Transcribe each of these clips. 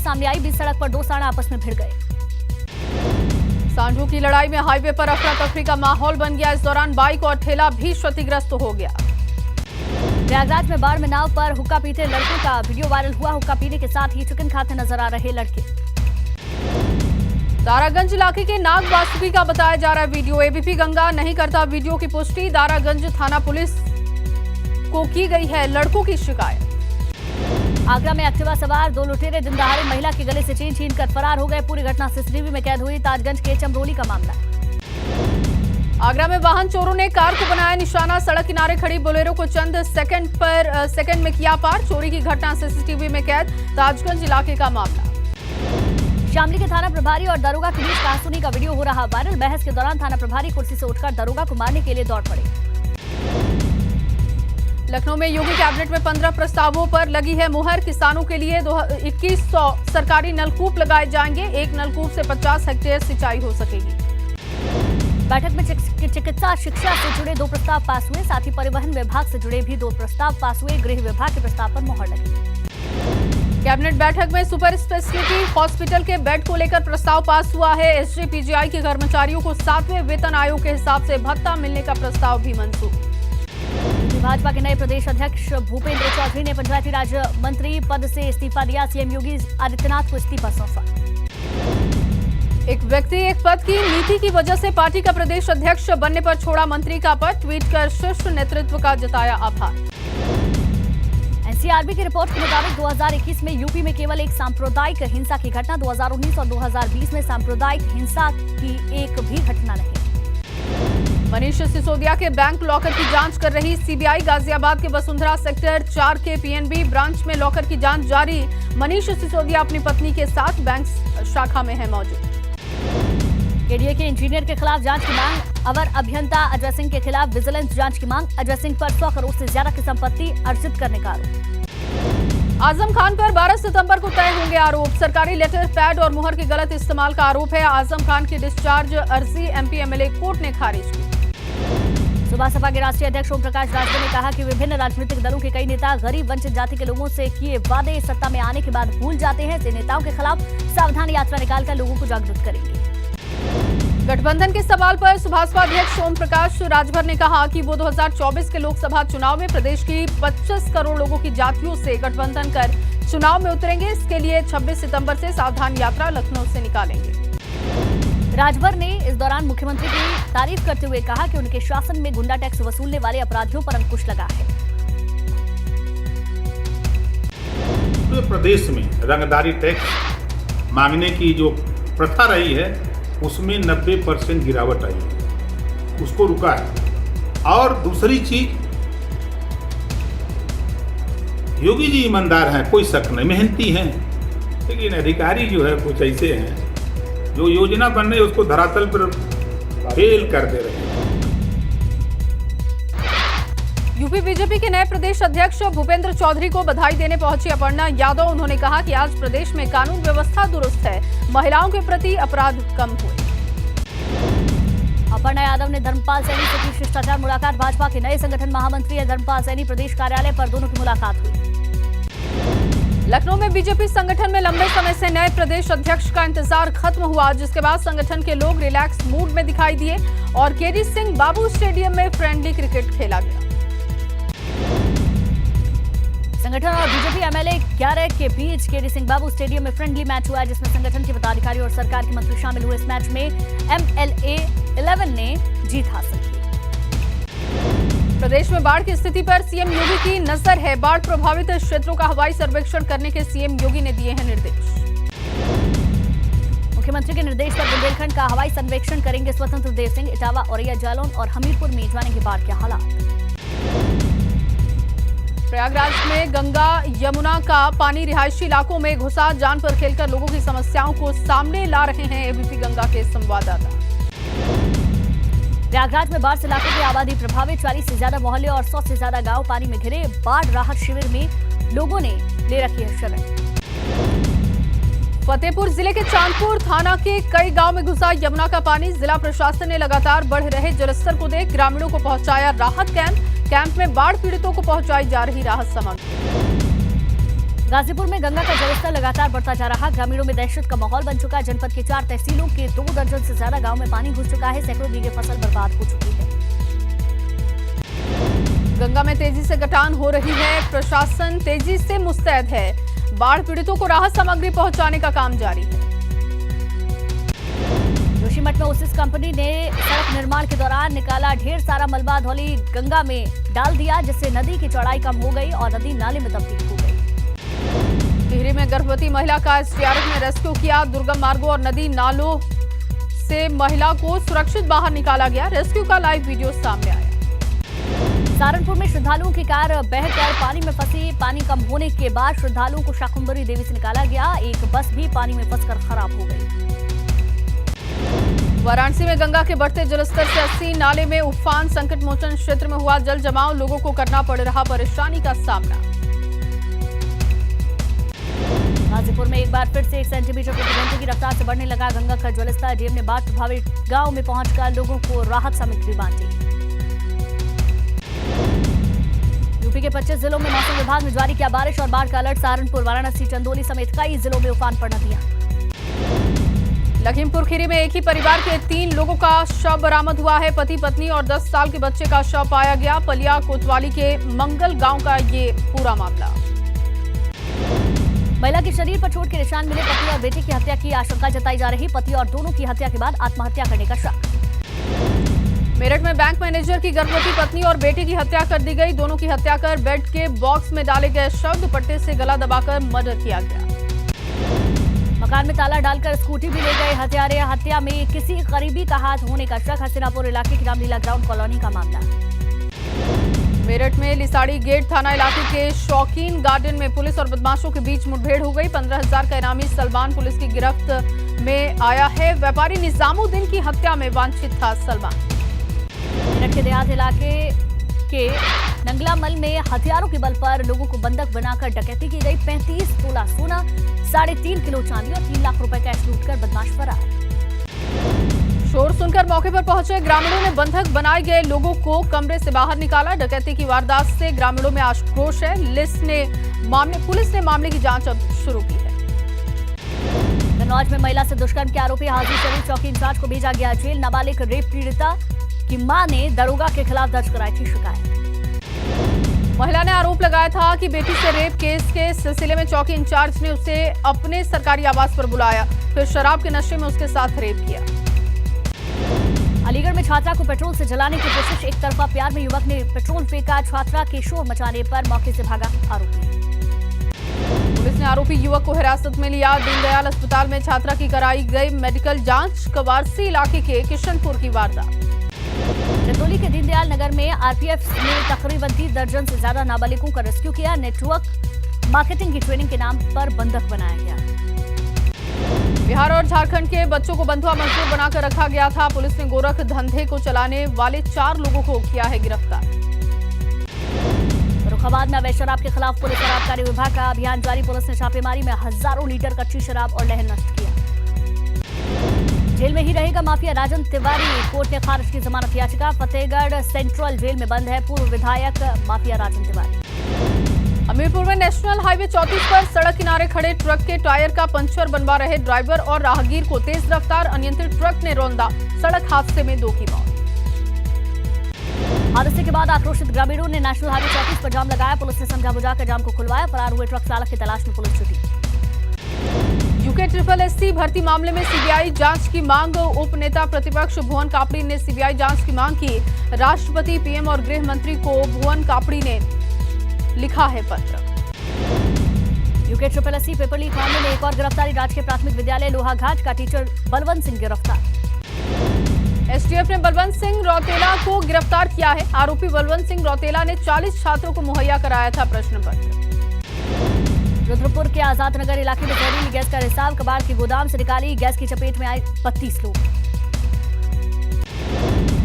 सामने आई। बीच सड़क पर दो सांड आपस में भिड़ गए। सांडों की लड़ाई में हाईवे पर अफरा तफरी का माहौल बन गया। इस दौरान बाइक और ठेला भी क्षतिग्रस्त हो गया। प्रयागराज में बाढ़ में नाव पर हुक्का पीते लड़कों का वीडियो वायरल हुआ। हुक्का पीने के साथ ही चिकन खाते नजर आ रहे लड़के। दारागंज इलाके के नाग वासुकी का बताया जा रहा है वीडियो। एबीपी गंगा नहीं करता वीडियो की पुष्टि। दारागंज थाना पुलिस को की गई है लड़कों की शिकायत। आगरा में एक्टिवा सवार दो लुटेरे दिन दहाड़े महिला के गले से चेन छीनकर फरार हो गए। पूरी घटना सीसीटीवी में कैद हुई। ताजगंज के चमरोली का मामला। आगरा में वाहन चोरों ने कार को बनाया निशाना। सड़क किनारे खड़ी बोलेरो को चंद सेकंड में किया पार। चोरी की घटना सीसीटीवी में कैद। ताजगंज इलाके का मामला। शामली के थाना प्रभारी और दरोगा के बीच कहासुनी का वीडियो हो रहा वायरल। बहस के दौरान थाना प्रभारी कुर्सी से उठकर दरोगा को मारने के लिए दौड़ पड़े। लखनऊ में योगी कैबिनेट में 15 प्रस्तावों पर लगी है मुहर। किसानों के लिए 2100 सरकारी नलकूप लगाए जाएंगे। एक नलकूप से 50 हेक्टेयर सिंचाई हो सकेगी। बैठक में चिकित्सा शिक्षा से जुड़े 2 प्रस्ताव पास हुए। साथ ही परिवहन विभाग से जुड़े भी 2 प्रस्ताव पास हुए। गृह विभाग के प्रस्ताव पर मोहर लगी। कैबिनेट बैठक में सुपर स्पेशलिटी हॉस्पिटल के बेड को लेकर प्रस्ताव पास हुआ है। एसजीपीजीआई के कर्मचारियों को 7वें वेतन आयोग के हिसाब से भत्ता मिलने का प्रस्ताव भी मंजूर। भाजपा के नए प्रदेश अध्यक्ष भूपेंद्र चौधरी ने पंचायती राज मंत्री पद से इस्तीफा दिया। सीएम योगी आदित्यनाथ को इस्तीफा सौंपा। एक व्यक्ति एक पद की नीति की वजह से पार्टी का प्रदेश अध्यक्ष बनने पर छोड़ा मंत्री का पद। ट्वीट कर शीर्ष नेतृत्व का जताया आभार। एनसीआरबी की रिपोर्ट के मुताबिक 2021 में यूपी में केवल एक सांप्रदायिक हिंसा की घटना। 2019 और 2020 में सांप्रदायिक हिंसा की एक भी घटना नहीं। मनीष सिसोदिया के बैंक लॉकर की जांच कर रही सीबीआई। गाजियाबाद के वसुंधरा सेक्टर 4 के पीएनबी ब्रांच में लॉकर की जांच जारी। मनीष सिसोदिया अपनी पत्नी के साथ बैंक शाखा में है मौजूद। केडीए के इंजीनियर के खिलाफ जांच की मांग। अवर अभियंता अजय सिंह के खिलाफ विजिलेंस जांच की मांग। अजय सिंह पर 100 करोड़ से ज्यादा की संपत्ति अर्जित करने का आरोप। आजम खान पर 12 सितंबर को तय होंगे आरोप। सरकारी लेटर पैड और मुहर के गलत इस्तेमाल का आरोप है। आजम खान की डिस्चार्ज अर्जी एमपी एमएलए कोर्ट ने खारिज की। सुबह सपा के राष्ट्रीय अध्यक्ष ओम प्रकाश राजभर ने कहा कि विभिन्न राजनीतिक दलों के कई नेता गरीब वंचित जाति के लोगों से किए वादे सत्ता में आने के बाद भूल जाते हैं। ऐसे नेताओं के खिलाफ सावधान यात्रा निकालकर लोगों को जागरूक करेंगे। गठबंधन के सवाल पर सुभाषपा अध्यक्ष ओम प्रकाश राजभर ने कहा कि वो 2024 के लोकसभा चुनाव में प्रदेश की 25 करोड़ लोगों की जातियों से गठबंधन कर चुनाव में उतरेंगे। इसके लिए 26 सितंबर से सावधान यात्रा लखनऊ से निकालेंगे। राजभर ने इस दौरान मुख्यमंत्री की तारीफ करते हुए कहा कि उनके शासन में गुंडा टैक्स वसूलने वाले अपराधियों पर अंकुश लगा है। पूरे प्रदेश में रंगदारी टैक्स मांगने की जो प्रथा रही है उसमें 90% गिरावट आई है। उसको रुका है। और दूसरी चीज, योगी जी ईमानदार हैं, कोई शक नहीं, मेहनती हैं, लेकिन अधिकारी जो है कुछ ऐसे हैं जो योजना बन रही है उसको धरातल पर फेल कर दे रहे हैं। यूपी बीजेपी के नए प्रदेश अध्यक्ष भूपेंद्र चौधरी को बधाई देने पहुंची अपर्णा यादव। उन्होंने कहा कि आज प्रदेश में कानून व्यवस्था दुरुस्त है, महिलाओं के प्रति अपराध कम हुए। अपर्णा यादव ने धर्मपाल सैनी से की शिष्टाचार मुलाकात। भाजपा के नए संगठन महामंत्री धर्मपाल सैनी प्रदेश कार्यालय पर दोनों की मुलाकात हुई। लखनऊ में बीजेपी संगठन में लंबे समय से नए प्रदेश अध्यक्ष का इंतजार खत्म हुआ, जिसके बाद संगठन के लोग रिलैक्स मूड में दिखाई दिए और केडी सिंह बाबू स्टेडियम में फ्रेंडली क्रिकेट खेला गया। संगठन और बीजेपी एमएलए 11 के बीच केडी सिंह बाबू स्टेडियम में फ्रेंडली मैच हुआ, जिसमें संगठन के पदाधिकारी और सरकार के मंत्री शामिल हुए। इस मैच में एमएलए 11 ने जीत हासिल की। प्रदेश में बाढ़ की स्थिति पर सीएम योगी की नजर है। बाढ़ प्रभावित क्षेत्रों का हवाई सर्वेक्षण करने के सीएम योगी ने दिए हैं निर्देश। मुख्यमंत्री के निर्देश पर बुंदेलखंड का हवाई सर्वेक्षण करेंगे स्वतंत्र देव सिंह। इटावा, औरैया, जालौन और हमीरपुर में जानेंगे बाढ़ के हालात। प्रयागराज में गंगा यमुना का पानी रिहायशी इलाकों में घुसा। जान पर खेलकर लोगों की समस्याओं को सामने ला रहे हैं एबीपी गंगा के संवाददाता। प्रयागराज में बाढ़ से इलाकों की आबादी प्रभावित। 40 से ज्यादा मोहल्ले और 100 से ज्यादा गांव पानी में घिरे। बाढ़ राहत शिविर में लोगों ने ले रखी है शरण। फतेहपुर जिले के चांदपुर थाना के कई गांव में घुसा यमुना का पानी। जिला प्रशासन ने लगातार बढ़ रहे जलस्तर को देख ग्रामीणों को पहुंचाया राहत कैंप। कैंप में बाढ़ पीड़ितों को पहुंचाई जा रही राहत सामग्री। गाजीपुर में गंगा का जलस्तर लगातार बढ़ता जा रहा, ग्रामीणों में दहशत का माहौल बन चुका। जनपद के 4 तहसीलों के 2 दर्जन से ज्यादा गांव में पानी घुस चुका है। सैकड़ों बीघे फसल बर्बाद हो चुकी है। गंगा में तेजी से कटान हो रही है, प्रशासन तेजी से मुस्तैद है। बाढ़ पीड़ितों को राहत सामग्री पहुंचाने का काम जारी है। जोशीमठ में ओसिस कंपनी ने सड़क निर्माण के दौरान निकाला ढेर सारा मलबा, धौली गंगा में डाल दिया, जिससे नदी की चौड़ाई कम हो गई और नदी नाले में तब्दील हो गई। टिहरी में गर्भवती महिला का एसडीआरएफ ने रेस्क्यू किया। दुर्गम मार्गों और नदी नालों से महिला को सुरक्षित बाहर निकाला गया। रेस्क्यू का लाइव वीडियो सामने आया। सहारनपुर में श्रद्धालुओं की कार बहकर पानी में फंसी। पानी कम होने के बाद श्रद्धालुओं को शाकुंभरी देवी से निकाला गया। एक बस भी पानी में फंसकर खराब हो गई। वाराणसी में गंगा के बढ़ते जलस्तर से 80 नाले में उफान। संकट मोचन क्षेत्र में हुआ जल जमाव, लोगों को करना पड़ रहा परेशानी का सामना। गाजीपुर में एक बार फिर से 1 सेंटीमीटर प्रति घंटे की रफ्तार से बढ़ने लगा गंगा का जलस्तर। डीएम ने बाढ़ प्रभावित गांव में पहुंचकर लोगों को राहत सामग्री बांटी। यूपी के 25 जिलों में मौसम विभाग ने जारी किया बारिश और बाढ़ का अलर्ट। सहारनपुर, वाराणसी, चंदौली समेत कई जिलों में उफान पर नदियां। लखीमपुर खीरी में एक ही परिवार के 3 लोगों का शव बरामद हुआ है। पति पत्नी और 10 साल के बच्चे का शव पाया गया। पलिया कोतवाली के मंगल गांव का ये पूरा मामला। महिला के शरीर पर चोट के निशान मिले, पति और बेटे की हत्या की आशंका जताई जा रही। पति और दोनों की हत्या के बाद आत्महत्या करने का शक। मेरठ में बैंक मैनेजर की गर्भवती पत्नी और बेटे की हत्या कर दी गई। दोनों की हत्या कर बेड के बॉक्स में डाले गए शव, दुपट्टे से गला दबाकर मर्डर किया गया। मकान में ताला डालकर स्कूटी भी ले गए हत्यारे। हत्या में किसी करीबी का हाथ होने का शक। हसीनापुर इलाके की रामलीला ग्राउंड कॉलोनी का मामला। मेरठ में लिसाड़ी गेट थाना इलाके के शौकीन गार्डन में पुलिस और बदमाशों के बीच मुठभेड़ हो गई। 15,000 का इनामी सलमान पुलिस की गिरफ्त में आया है। व्यापारी निजामुद्दीन की हत्या में वांछित था सलमान। मेरठ के देहात इलाके के नंगलामल में हथियारों के बल पर लोगों को बंधक बनाकर डकैती की गई। 35 तोला सोना, 3.5 किलो चांदी और 3 लाख रुपए कैश लूटकर बदमाश फरार। शोर सुनकर मौके पर पहुंचे ग्रामीणों ने बंधक बनाए गए लोगों को कमरे से बाहर निकाला। डकैती की वारदात से ग्रामीणों में आक्रोश है। पुलिस ने मामले की जांच अब शुरू की है। कन्नौज में महिला से दुष्कर्म के आरोपी हाजिर शरीफ चौकी इंचार्ज को भेजा गया जेल। नाबालिग रेप पीड़िता की मां ने दरोगा के खिलाफ दर्ज कराई थी शिकायत। महिला ने आरोप लगाया था कि बेटी से रेप केस के सिलसिले में चौकी इंचार्ज ने उसे अपने सरकारी आवास पर बुलाया, फिर शराब के नशे में उसके साथ रेप किया। अलीगढ़ में छात्रा को पेट्रोल से जलाने की कोशिश। एक तरफा प्यार में युवक ने पेट्रोल फेंका। छात्रा के शोर मचाने पर मौके से भागा आरोपी। पुलिस ने आरोपी युवक को हिरासत में लिया। दीनदयाल अस्पताल में छात्रा की कराई गई मेडिकल जांच। कवारसी इलाके के किशनपुर की वारदात। चंदौली के दीनदयाल नगर में आरपीएफ ने तकरीबन 30 दर्जन से ज्यादा नाबालिगों का रेस्क्यू किया। नेटवर्क मार्केटिंग की ट्रेनिंग के नाम पर बंधक बनाया गया। बिहार और झारखंड के बच्चों को बंधुआ मजदूर बनाकर रखा गया था। पुलिस ने गोरख धंधे को चलाने वाले 4 लोगों को किया है गिरफ्तार। फर्रुखाबाद में अवैध शराब के खिलाफ पुलिस और आबकारी विभाग का अभियान जारी। पुलिस ने छापेमारी में हजारों लीटर कच्ची शराब और लहर नष्ट किया। जेल में ही रहेगा माफिया राजन तिवारी। कोर्ट ने खारिज की जमानत याचिका। फतेहगढ़ सेंट्रल जेल में बंद है पूर्व विधायक माफिया राजन तिवारी। हमीरपुर में नेशनल हाईवे 34 पर सड़क किनारे खड़े ट्रक के टायर का पंचर बनवा रहे ड्राइवर और राहगीर को तेज रफ्तार अनियंत्रित ट्रक ने रौंदा। सड़क हादसे में 2 की मौत। हादसे के बाद आक्रोशित ग्रामीणों ने नेशनल हाईवे 34 पर जाम लगाया। पुलिस ने समझा बुझाकर जाम को खुलवाया। फरार हुए ट्रक चालक की तलाश में पुलिस जुटी। यूके SSSC भर्ती मामले में सीबीआई जांच की मांग। उप नेता प्रतिपक्ष भुवन कापड़ी ने सीबीआई जांच की मांग की। राष्ट्रपति, पीएम और गृह मंत्री को भुवन कापड़ी ने लिखा है पत्र। यूके SSSC पेपर लीक मामले में एक और गिरफ्तारी। राजकीय प्राथमिक विद्यालय लोहाघाट का टीचर बलवंत सिंह गिरफ्तार। एसटीएफ ने बलवंत सिंह रौतेला को गिरफ्तार किया है। आरोपी बलवंत सिंह रौतेला ने 40 छात्रों को मुहैया कराया था प्रश्न पत्र। रुद्रपुर के आजाद नगर इलाके में जहरीली गैस का रिसाव। कबाड़ के गोदाम से निकाली गैस की चपेट में आए 32 लोग।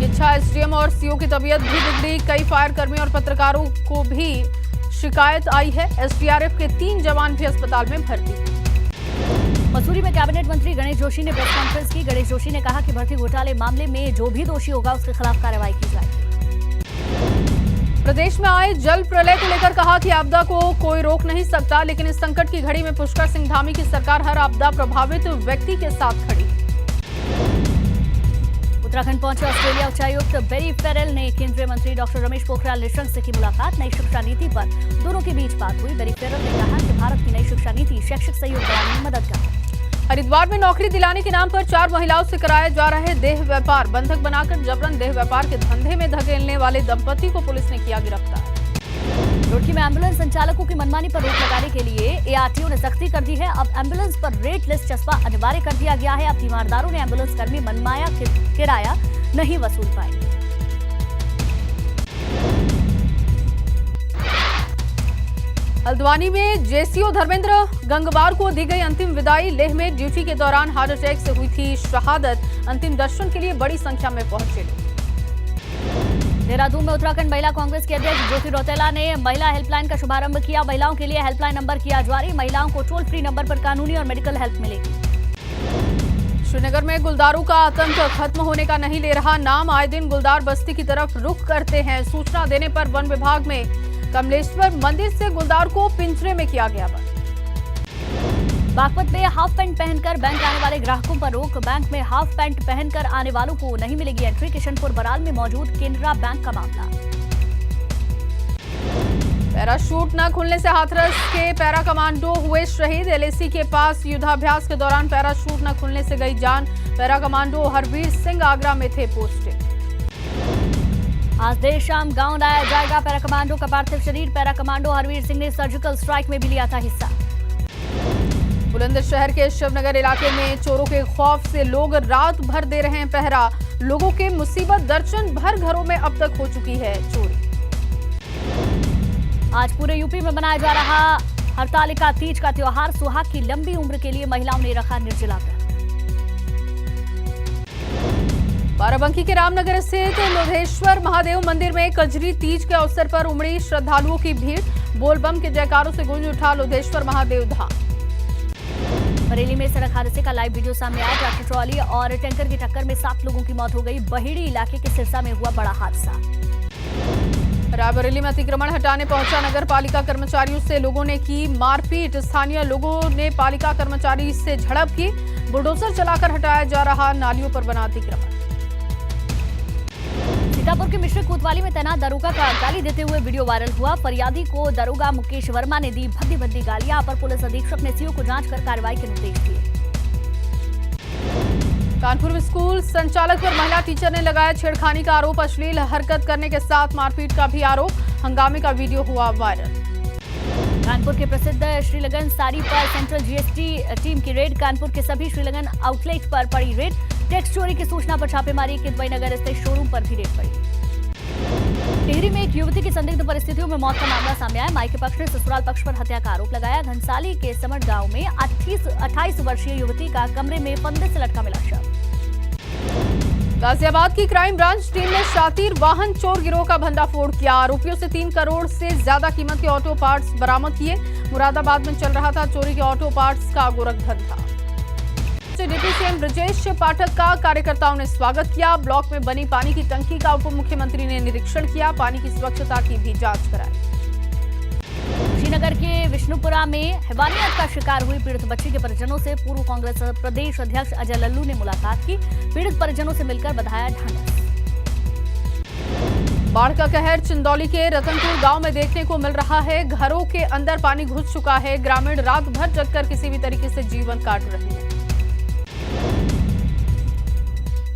किच्छा एसडीएम और सीओ की तबीयत भी बिगड़ी। कई फायर कर्मियों और पत्रकारों को भी शिकायत आई है। एसडीआरएफ के 3 जवान भी अस्पताल में भर्ती। मसूरी में कैबिनेट मंत्री गणेश जोशी ने प्रेस कॉन्फ्रेंस की। गणेश जोशी ने कहा कि भर्ती घोटाले मामले में जो भी दोषी होगा उसके खिलाफ कार्रवाई की जाएगी। प्रदेश में आए जल प्रलय को लेकर कहा कि आपदा को कोई रोक नहीं सकता, लेकिन इस संकट की घड़ी में पुष्कर सिंह धामी की सरकार हर आपदा प्रभावित व्यक्ति के साथ खड़ी। उत्तराखंड पहुंचे ऑस्ट्रेलिया उच्चायुक्त बेरी फेरेल ने केंद्रीय मंत्री डॉक्टर रमेश पोखरियाल निशंक से की मुलाकात। नई शिक्षा नीति पर दोनों के बीच बात हुई। बेरी फेरेल ने कहा कि भारत की नई शिक्षा नीति शैक्षिक सहयोग बढ़ाने में मददगार है। हरिद्वार में नौकरी दिलाने के नाम पर 4 महिलाओं से कराया जा रहा है देह व्यापार। बंधक बनाकर जबरन देह व्यापार के धंधे में धकेलने वाले दंपति को पुलिस ने किया गिरफ्तार। रुड़की में एम्बुलेंस संचालकों की मनमानी पर रोक लगाने के लिए एआरटीओ ने सख्ती कर दी है। अब एम्बुलेंस पर रेट लिस्ट चस्पा अनिवार्य कर दिया गया है। अब तीमारदारों ने एम्बुलेंस कर्मी मनमाया किराया नहीं वसूल पाएंगे। हल्द्वानी में जेसीओ धर्मेंद्र गंगवार को दी गई अंतिम विदाई। लेह में ड्यूटी के दौरान हार्ट अटैक से हुई थी शहादत। अंतिम दर्शन के लिए बड़ी संख्या में पहुंचे लोग। देहरादून में उत्तराखंड महिला कांग्रेस के अध्यक्ष ज्योति रौतेला ने महिला हेल्पलाइन का शुभारंभ किया। महिलाओं के लिए हेल्पलाइन नंबर किया जारी। महिलाओं को टोल फ्री नंबर पर कानूनी और मेडिकल हेल्प मिलेगी। श्रीनगर में गुलदारों का आतंक खत्म होने का नहीं ले रहा नाम। आए दिन गुलदार बस्ती की तरफ रुख करते हैं। सूचना देने पर वन विभाग में कमलेश्वर मंदिर से गुलदार को पिंजरे में किया गया बंद। बागपत में हाफ पैंट पहनकर बैंक आने वाले ग्राहकों पर रोक। बैंक में हाफ पैंट पहनकर आने वालों को नहीं मिलेगी एंट्री। किशनपुर बराल में मौजूद केनरा बैंक का मामला। पैराशूट न खुलने से हाथरस के पैरा कमांडो हुए शहीद। एलएसी के पास युद्धाभ्यास के दौरान पैराशूट न खुलने से गई जान। पैरा कमांडो हरवीर सिंह आगरा में थे पोस्टेड। आज देर शाम गांव लाया जाएगा पैरा कमांडो का पार्थिव शरीर। पैरा कमांडो हरवीर सिंह ने सर्जिकल स्ट्राइक में भी लिया था हिस्सा। बुलंदशहर के शिवनगर इलाके में चोरों के खौफ से लोग रात भर दे रहे हैं पहरा। लोगों के मुसीबत दर्जन भर घरों में अब तक हो चुकी है चोरी। आज पूरे यूपी में मनाया जा रहा हरतालिका तीज का त्योहार। सुहाग की लंबी उम्र के लिए महिलाओं ने रखा निर्जला व्रत। बाराबंकी के रामनगर स्थित लोधेश्वर महादेव मंदिर में कजरी तीज के अवसर पर उमड़ी श्रद्धालुओं की भीड़। बोलबम के जयकारों से गूंज उठा लोधेश्वर महादेव धाम। बरेली में सड़क हादसे का लाइव वीडियो सामने आया। ट्रैक्टर ट्रॉली और टैंकर की टक्कर में 7 लोगों की मौत हो गई। बहेड़ी इलाके के सिरसा में हुआ बड़ा हादसा। रायबरेली में अतिक्रमण हटाने पहुंचा नगर पालिका कर्मचारियों से लोगों ने की मारपीट। स्थानीय लोगों ने पालिका कर्मचारी से झड़प की। बुलडोजर चलाकर हटाया जा रहा नालियों पर बना अतिक्रमण। सीतापुर के मिश्र कोतवाली में तैनात दरोगा का गाली देते हुए वीडियो वायरल हुआ। फरियादी को दरोगा मुकेश वर्मा ने दी भद्दी भद्दी गालियां। अपर पुलिस अधीक्षक ने सीओ को जांच कर कार्रवाई के निर्देश दिए। कानपुर में स्कूल संचालक पर महिला टीचर ने लगाया छेड़खानी का आरोप। अश्लील हरकत करने के साथ मारपीट का भी आरोप। हंगामे का वीडियो हुआ वायरल। कानपुर के प्रसिद्ध श्रीलगन साड़ी पर सेंट्रल जीएसटी टीम की रेड। कानपुर के सभी श्रीलगन आउटलेट पर पड़ी रेड। टैक्स चोरी की सूचना पर छापेमारी। किदवई नगर स्थित शोरूम पर भी रेड पड़ी। टिहरी में एक युवती की संदिग्ध परिस्थितियों में मौत का मामला सामने आया। माई के पक्ष ने ससुराल पक्ष पर हत्या का आरोप लगाया। घनसाली के समट गांव में 28 वर्षीय युवती का कमरे में फंदे से लटका मिला शव। गाजियाबाद की क्राइम ब्रांच टीम ने शातिर वाहन चोर गिरोह का भंडाफोड़ किया। आरोपियों से 3 करोड़ से ज्यादा कीमत के ऑटो पार्ट्स बरामद किए। मुरादाबाद में चल रहा था चोरी के ऑटो पार्ट्स का गोरख धंधा। डिप्टी सीएम ब्रजेश पाठक का कार्यकर्ताओं ने स्वागत किया। ब्लॉक में बनी पानी की टंकी का उप मुख्यमंत्री ने निरीक्षण किया। पानी की स्वच्छता की भी जांच कराई। श्रीनगर के विष्णुपुरा में हैवानियत का शिकार हुई पीड़ित बच्ची के परिजनों से पूर्व कांग्रेस प्रदेश अध्यक्ष अजय लल्लू ने मुलाकात की। पीड़ित परिजनों से मिलकर बधाया ढांढस। बाढ़ का कहर चंदौली के रतनपुर गांव में देखने को मिल रहा है। घरों के अंदर पानी घुस चुका है। ग्रामीण रात भर जगकर किसी भी तरीके से जीवन काट रहे हैं।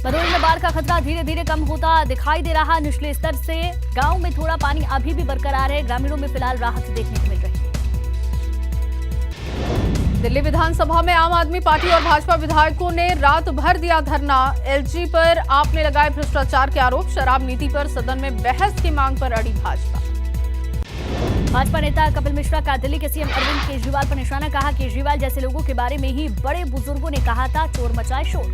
भदोही में बाढ़ का खतरा धीरे धीरे कम होता दिखाई दे रहा। निचले स्तर से गांव में थोड़ा पानी अभी भी बरकरार है। ग्रामीणों में फिलहाल राहत देखने को मिल रही है। दिल्ली विधानसभा में आम आदमी पार्टी और भाजपा विधायकों ने रात भर दिया धरना। एलजी पर आपने लगाए भ्रष्टाचार के आरोप। शराब नीति पर सदन में बहस की मांग पर अड़ी भाजपा। भाजपा नेता कपिल मिश्रा का दिल्ली के सीएम अरविंद केजरीवाल पर निशाना। कहा केजरीवाल जैसे लोगों के बारे में ही बड़े बुजुर्गों ने कहा था चोर मचाए शोर।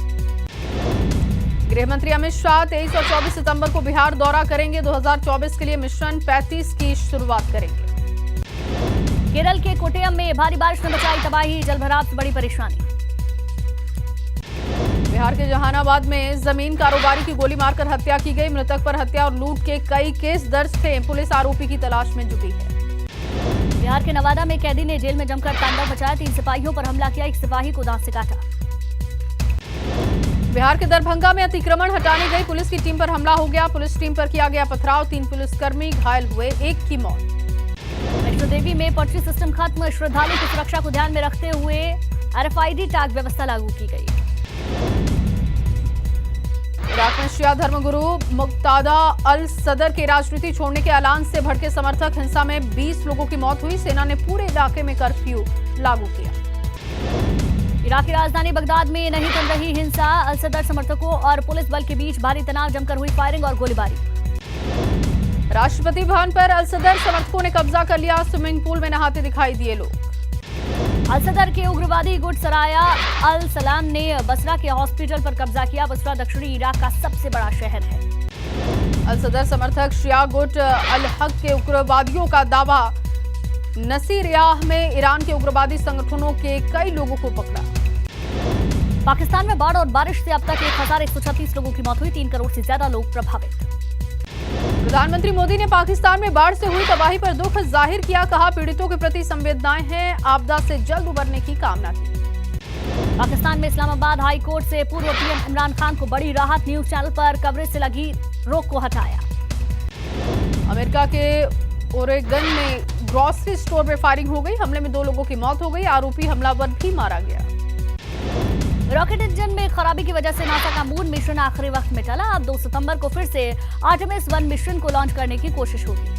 गृह मंत्री अमित शाह 23 और 24 सितंबर को बिहार दौरा करेंगे। 2024 के लिए मिशन 35 की शुरुआत करेंगे। केरल के कोट्टयम में भारी बारिश ने मचाई तबाही। जलभराव से बड़ी परेशानी। बिहार के जहानाबाद में जमीन कारोबारी की गोली मारकर हत्या की गई। मृतक पर हत्या और लूट के कई केस दर्ज थे। पुलिस आरोपी की तलाश में जुटी है। बिहार के नवादा में कैदी ने जेल में जमकर तांडव मचाया। 3 सिपाहियों पर हमला किया, एक सिपाही को दांत से काटा। बिहार के दरभंगा में अतिक्रमण हटाने गई पुलिस की टीम पर हमला हो गया। पुलिस टीम पर किया गया पथराव, 3 पुलिसकर्मी घायल हुए, 1 की मौत। वैष्णो देवी में पटरी सिस्टम खत्म। श्रद्धालुओं की सुरक्षा को ध्यान में रखते हुए RFID टैग व्यवस्था लागू की गई। इराक में शिया धर्मगुरु मुक्तादा अल सदर के राजनीति छोड़ने के ऐलान से भड़के समर्थक। हिंसा में 20 लोगों की मौत हुई। सेना ने पूरे इलाके में कर्फ्यू लागू किया। इराक की राजधानी बगदाद में नहीं थम रही हिंसा। अल सदर समर्थकों और पुलिस बल के बीच भारी तनाव, जमकर हुई फायरिंग और गोलीबारी। राष्ट्रपति भवन पर अल सदर समर्थकों ने कब्जा कर लिया। स्विमिंग पूल में नहाते दिखाई दिए लोग। अल सदर के उग्रवादी गुट सराया अल सलाम ने बसरा के हॉस्पिटल पर कब्जा किया। बसरा दक्षिणी इराक का सबसे बड़ा शहर है। अल सदर समर्थक शिया गुट अल हक के उग्रवादियों का दावा। नसीरियाह में ईरान के उग्रवादी संगठनों के कई लोगों को पकड़ा। पाकिस्तान में बाढ़ और बारिश से अब तक 1136 लोगों की मौत हुई। 3 करोड़ से ज्यादा लोग प्रभावित। प्रधानमंत्री मोदी ने पाकिस्तान में बाढ़ से हुई तबाही पर दुख जाहिर किया। कहा, पीड़ितों के प्रति संवेदनाएं हैं। आपदा से जल्द उबरने की कामना की। पाकिस्तान में इस्लामाबाद हाई कोर्ट से पूर्व पीएम इमरान खान को बड़ी राहत। न्यूज चैनल पर कवरेज से लगी रोक को हटाया। अमेरिका के ओरेगन में ग्रोसरी स्टोर में फायरिंग हो गई। हमले में 2 लोगों की मौत हो गई। आरोपी हमलावर भी मारा गया। रॉकेट इंजन में खराबी की वजह से नासा का मून मिशन आखिरी वक्त में टला। अब 2 सितंबर को फिर से आर्टेमिस 1 मिशन को लॉन्च करने की कोशिश होगी।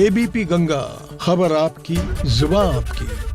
ABP गंगा, खबर आपकी, जुबान आपकी।